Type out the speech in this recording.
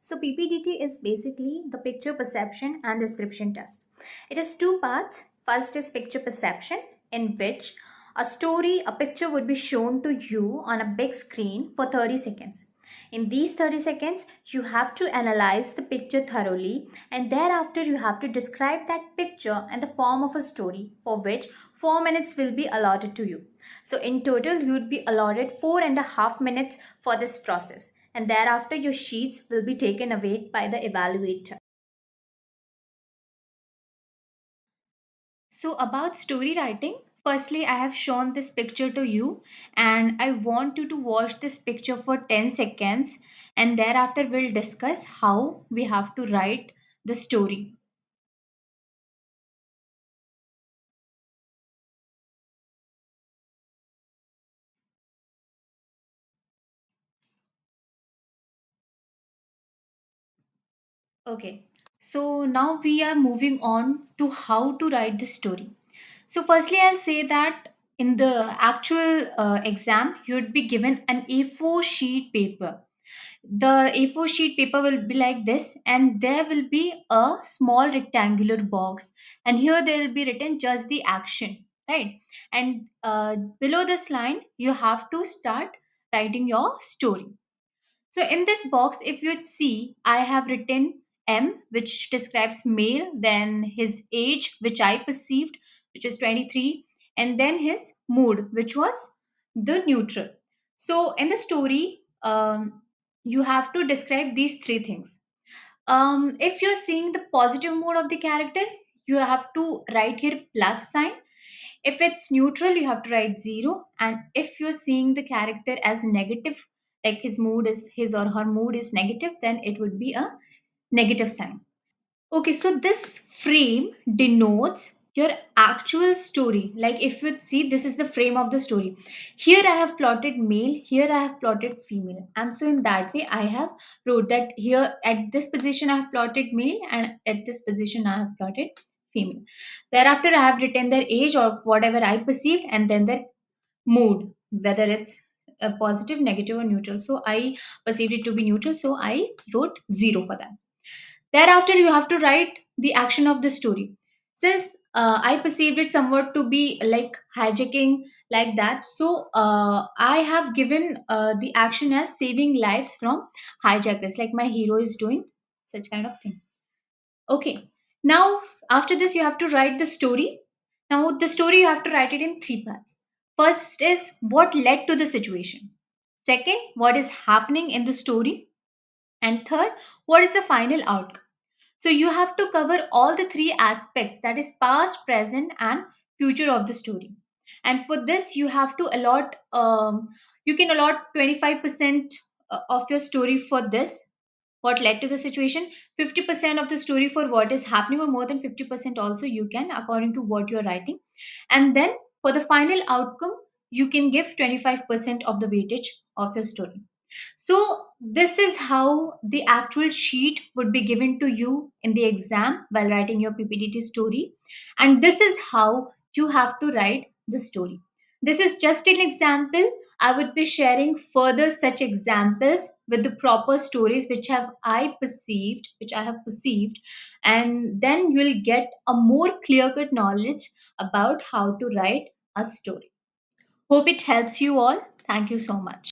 So PPDT is basically the picture perception and description test. It has two parts. First is picture perception, in which a picture would be shown to you on a big screen for 30 seconds. In these 30 seconds, you have to analyze the picture thoroughly, and thereafter you have to describe that picture in the form of a story, for which 4 minutes will be allotted to you. So in total, you would be allotted 4.5 minutes for this process, and thereafter your sheets will be taken away by the evaluator. So about story writing, firstly I have shown this picture to you, and I want you to watch this picture for 10 seconds, and thereafter we'll discuss how we have to write the story. Okay. So now we are moving on to how to write the story. So firstly I'll say that in the actual exam you'd be given an A4 sheet paper. The A4 sheet paper will be like this, and there will be a small rectangular box, and here there will be written just the action, right? And below this line you have to start writing your story. So in this box, if you see, I have written M, which describes male, then his age, which I perceived, which is 23, and then his mood, which was the neutral. So in the story, you have to describe these three things. If you're seeing the positive mood of the character, you have to write here plus sign. If it's neutral, you have to write zero. And if you're seeing the character as negative, like his or her mood is negative, then it would be a negative sign. Okay, so this frame denotes your actual story. Like if you see, this is the frame of the story. Here I have plotted male, here I have plotted female. And so in that way, I have wrote that here at this position I have plotted male, and at this position I have plotted female. Thereafter, I have written their age or whatever I perceived, and then their mood, whether it's a positive, negative, or neutral. So I perceived it to be neutral, so I wrote zero for that. Thereafter, you have to write the action of the story. Since I perceived it somewhat to be like hijacking, like that, so I have given the action as saving lives from hijackers, like my hero is doing such kind of thing. Okay, now after this, you have to write the story. Now, the story you have to write it in three parts. First is what led to the situation. Second, what is happening in the story. And third, what is the final outcome. So you have to cover all the three aspects, that is past, present, and future of the story. And for this, you have to allot, you can allot 25% of your story for this, what led to the situation, 50% of the story for what is happening, or more than 50% also you can, according to what you're writing. And then for the final outcome, you can give 25% of the weightage of your story. So, this is how the actual sheet would be given to you in the exam while writing your PPDT story. And this is how you have to write the story. This is just an example. I would be sharing further such examples with the proper stories which I have perceived, and then you'll get a more clear cut knowledge about how to write a story. Hope it helps you all. Thank you so much.